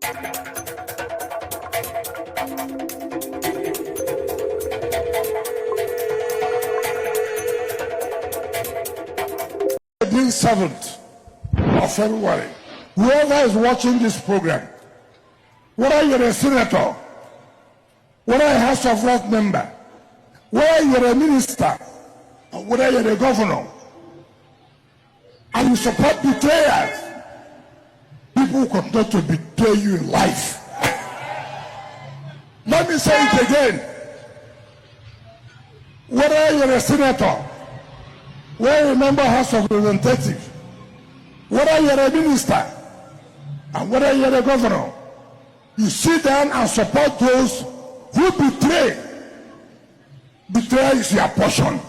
The 7th of February, whoever is watching this program, whether you're a senator, whether a House of Rep member, whether you're a minister, or whether you're a governor, and you support betrayers, people will continue to betray you in life. Let me say it again. Whether you're a senator, whether you're a member of House of Representatives, whether you're a minister, and whether you're a governor, you sit down and support those who betray. Betrayal is your portion.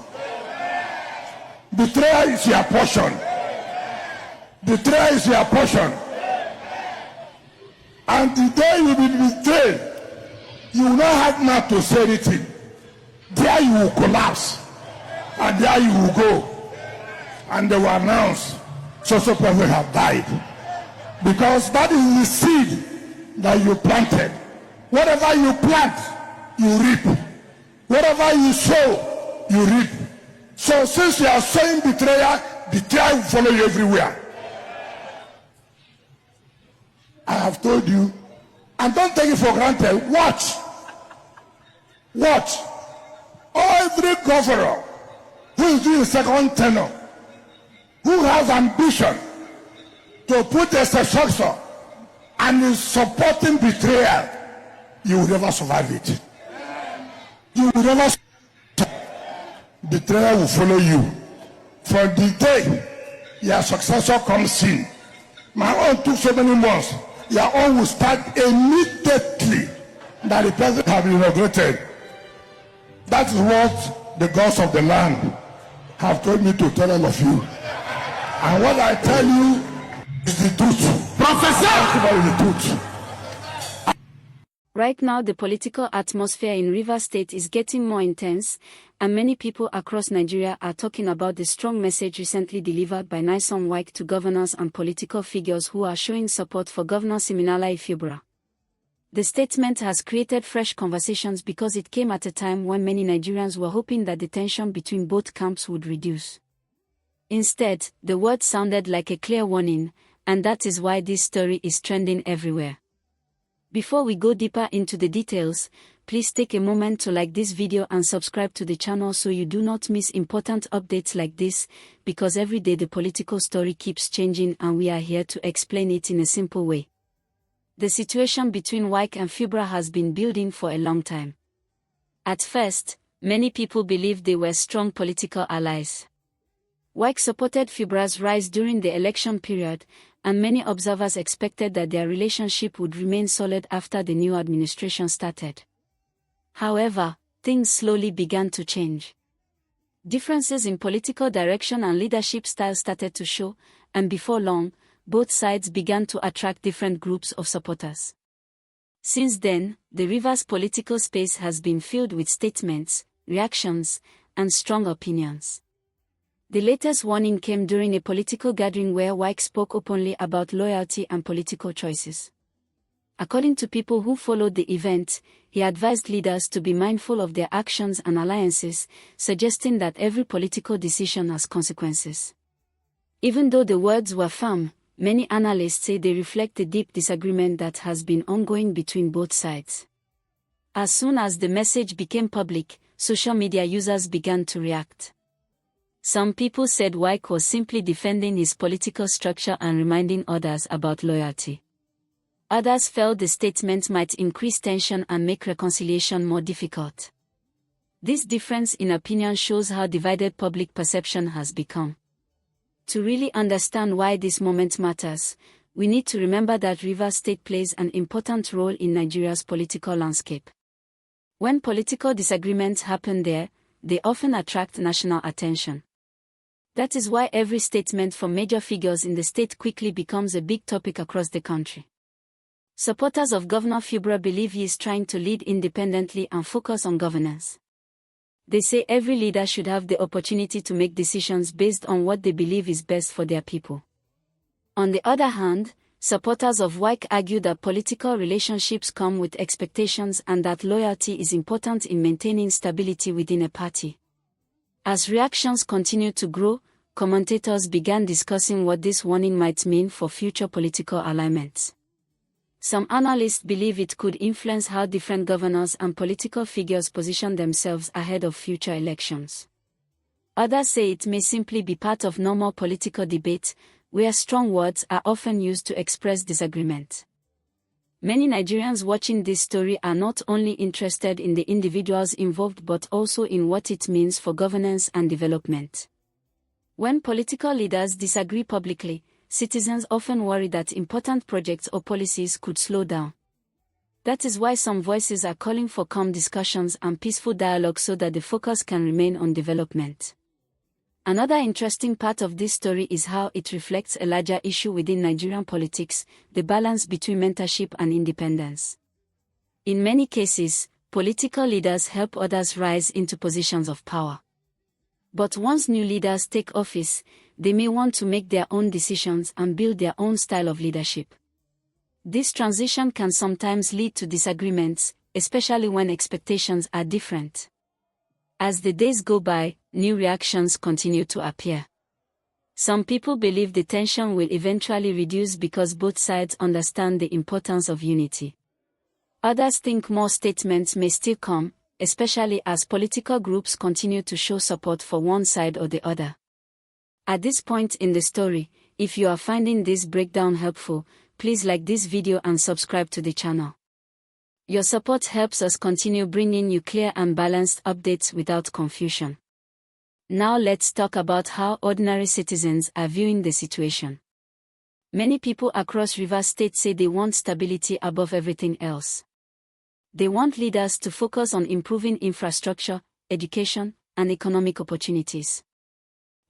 Betrayal is your portion. Betrayal is your portion. And the day you will be betrayed, you will not have mouth to say anything. There you will collapse, and there you will go, and they will announce so person have died, because that is the seed that you planted. Whatever you plant, you reap. Whatever you sow, you reap. So since you are sowing betrayal, betrayal will follow you everywhere. I have told you, and don't take it for granted. Watch. Every governor who is doing second tenure, who has ambition to put a successor and is supporting betrayal, you will never survive it. You will never survive. Betrayal will follow you. From the day your successor comes in, my own took so many months, your own will start immediately that the president has been inaugurated. That is what the gods of the land have told me to tell all of you. And what I tell you is the truth. Professor! The truth. Right now, the political atmosphere in Rivers State is getting more intense, and many people across Nigeria are talking about the strong message recently delivered by Nyesom Wike to governors and political figures who are showing support for Governor Siminala Ifeobra. The statement has created fresh conversations because it came at a time when many Nigerians were hoping that the tension between both camps would reduce. Instead, the words sounded like a clear warning, and that is why this story is trending everywhere. Before we go deeper into the details, please take a moment to like this video and subscribe to the channel so you do not miss important updates like this, because every day the political story keeps changing and we are here to explain it in a simple way. The situation between Wike and Ifeobra has been building for a long time. At first, many people believed they were strong political allies. Wike supported Ifeobra's rise during the election period, and many observers expected that their relationship would remain solid after the new administration started. However, things slowly began to change. Differences in political direction and leadership style started to show, and before long, both sides began to attract different groups of supporters. Since then, the Rivers political space has been filled with statements, reactions, and strong opinions. The latest warning came during a political gathering where Wike spoke openly about loyalty and political choices. According to people who followed the event, he advised leaders to be mindful of their actions and alliances, suggesting that every political decision has consequences. Even though the words were firm, many analysts say they reflect the deep disagreement that has been ongoing between both sides. As soon as the message became public, social media users began to react. Some people said Wike was simply defending his political structure and reminding others about loyalty. Others felt the statement might increase tension and make reconciliation more difficult. This difference in opinion shows how divided public perception has become. To really understand why this moment matters, we need to remember that Rivers State plays an important role in Nigeria's political landscape. When political disagreements happen there, they often attract national attention. That is why every statement from major figures in the state quickly becomes a big topic across the country. Supporters of Governor Ifeobra believe he is trying to lead independently and focus on governance. They say every leader should have the opportunity to make decisions based on what they believe is best for their people. On the other hand, supporters of Wike argue that political relationships come with expectations and that loyalty is important in maintaining stability within a party. As reactions continued to grow, commentators began discussing what this warning might mean for future political alignments. Some analysts believe it could influence how different governors and political figures position themselves ahead of future elections. Others say it may simply be part of normal political debate, where strong words are often used to express disagreement. Many Nigerians watching this story are not only interested in the individuals involved but also in what it means for governance and development. When political leaders disagree publicly, citizens often worry that important projects or policies could slow down. That is why some voices are calling for calm discussions and peaceful dialogue so that the focus can remain on development. Another interesting part of this story is how it reflects a larger issue within Nigerian politics, the balance between mentorship and independence. In many cases, political leaders help others rise into positions of power. But once new leaders take office, they may want to make their own decisions and build their own style of leadership. This transition can sometimes lead to disagreements, especially when expectations are different. As the days go by, new reactions continue to appear. Some people believe the tension will eventually reduce because both sides understand the importance of unity. Others think more statements may still come, especially as political groups continue to show support for one side or the other. At this point in the story, if you are finding this breakdown helpful, please like this video and subscribe to the channel. Your support helps us continue bringing you clear and balanced updates without confusion. Now let's talk about how ordinary citizens are viewing the situation. Many people across Rivers State say they want stability above everything else. They want leaders to focus on improving infrastructure, education, and economic opportunities.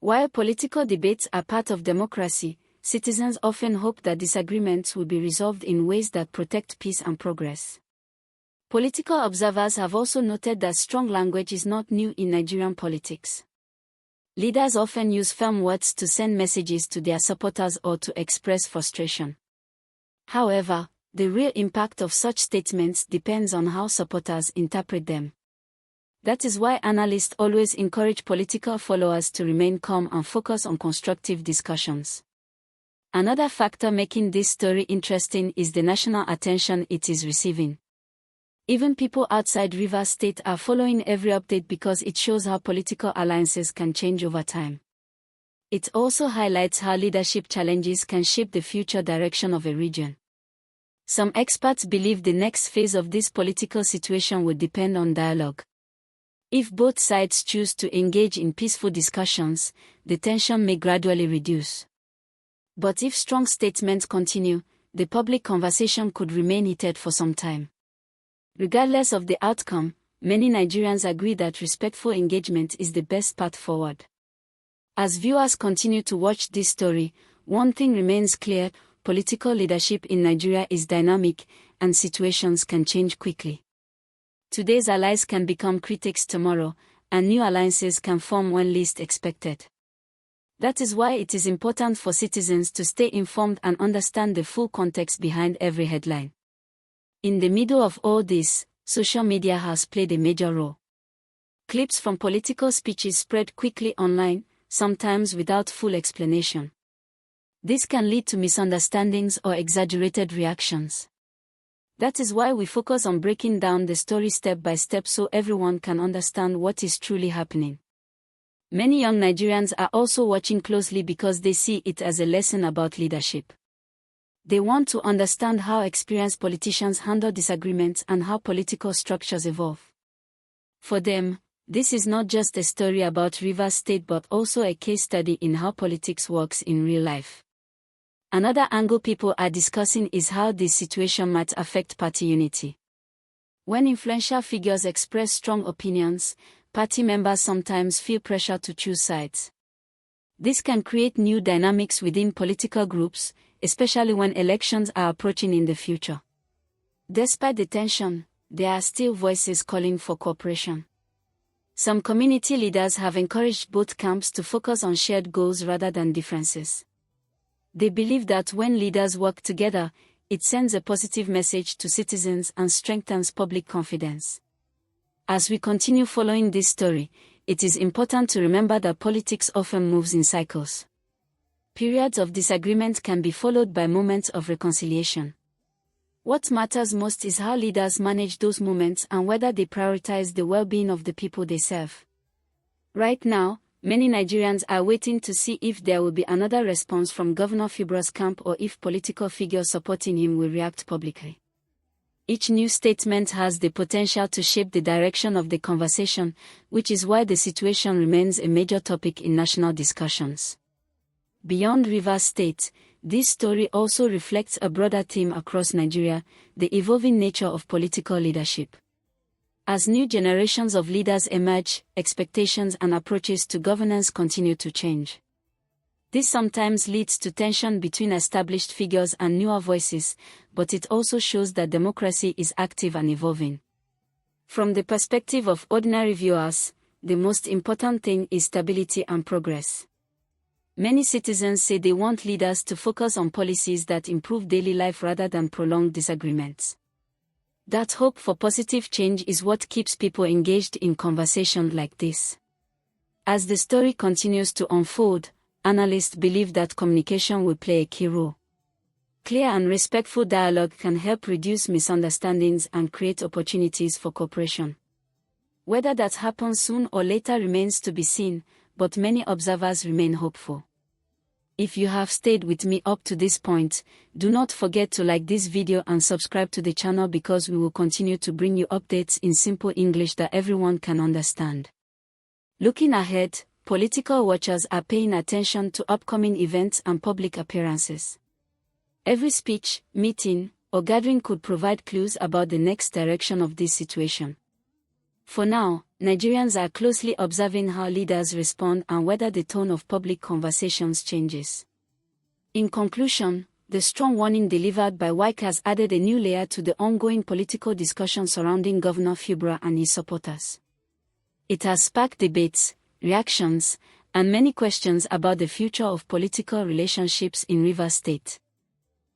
While political debates are part of democracy, citizens often hope that disagreements will be resolved in ways that protect peace and progress. Political observers have also noted that strong language is not new in Nigerian politics. Leaders often use firm words to send messages to their supporters or to express frustration. However, the real impact of such statements depends on how supporters interpret them. That is why analysts always encourage political followers to remain calm and focus on constructive discussions. Another factor making this story interesting is the national attention it is receiving. Even people outside Rivers State are following every update because it shows how political alliances can change over time. It also highlights how leadership challenges can shape the future direction of a region. Some experts believe the next phase of this political situation will depend on dialogue. If both sides choose to engage in peaceful discussions, the tension may gradually reduce. But if strong statements continue, the public conversation could remain heated for some time. Regardless of the outcome, many Nigerians agree that respectful engagement is the best path forward. As viewers continue to watch this story, one thing remains clear: political leadership in Nigeria is dynamic, and situations can change quickly. Today's allies can become critics tomorrow, and new alliances can form when least expected. That is why it is important for citizens to stay informed and understand the full context behind every headline. In the middle of all this, social media has played a major role. Clips from political speeches spread quickly online, sometimes without full explanation. This can lead to misunderstandings or exaggerated reactions. That is why we focus on breaking down the story step by step so everyone can understand what is truly happening. Many young Nigerians are also watching closely because they see it as a lesson about leadership. They want to understand how experienced politicians handle disagreements and how political structures evolve. For them, this is not just a story about Rivers State but also a case study in how politics works in real life. Another angle people are discussing is how this situation might affect party unity. When influential figures express strong opinions, party members sometimes feel pressure to choose sides. This can create new dynamics within political groups, especially when elections are approaching in the future. Despite the tension, there are still voices calling for cooperation. Some community leaders have encouraged both camps to focus on shared goals rather than differences. They believe that when leaders work together, it sends a positive message to citizens and strengthens public confidence. As we continue following this story, it is important to remember that politics often moves in cycles. Periods of disagreement can be followed by moments of reconciliation. What matters most is how leaders manage those moments and whether they prioritize the well-being of the people they serve. Right now, many Nigerians are waiting to see if there will be another response from Governor Fibra's camp or if political figures supporting him will react publicly. Each new statement has the potential to shape the direction of the conversation, which is why the situation remains a major topic in national discussions. Beyond Rivers State, this story also reflects a broader theme across Nigeria: the evolving nature of political leadership. As new generations of leaders emerge, expectations and approaches to governance continue to change. This sometimes leads to tension between established figures and newer voices, but it also shows that democracy is active and evolving. From the perspective of ordinary viewers, the most important thing is stability and progress. Many citizens say they want leaders to focus on policies that improve daily life rather than prolonged disagreements. That hope for positive change is what keeps people engaged in conversations like this. As the story continues to unfold, analysts believe that communication will play a key role. Clear and respectful dialogue can help reduce misunderstandings and create opportunities for cooperation. Whether that happens soon or later remains to be seen, but many observers remain hopeful. If you have stayed with me up to this point, do not forget to like this video and subscribe to the channel because we will continue to bring you updates in simple English that everyone can understand. Looking ahead, political watchers are paying attention to upcoming events and public appearances. Every speech, meeting, or gathering could provide clues about the next direction of this situation. For now, Nigerians are closely observing how leaders respond and whether the tone of public conversations changes. In conclusion, the strong warning delivered by Wike has added a new layer to the ongoing political discussion surrounding Governor Fibra and his supporters. It has sparked debates, reactions, and many questions about the future of political relationships in Rivers State.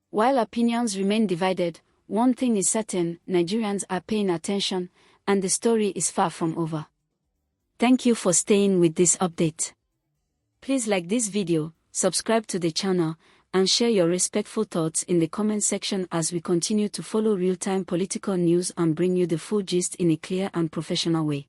While opinions remain divided, one thing is certain: Nigerians are paying attention, and the story is far from over. Thank you for staying with this update. Please like this video, subscribe to the channel, and share your respectful thoughts in the comment section as we continue to follow real-time political news and bring you the full gist in a clear and professional way.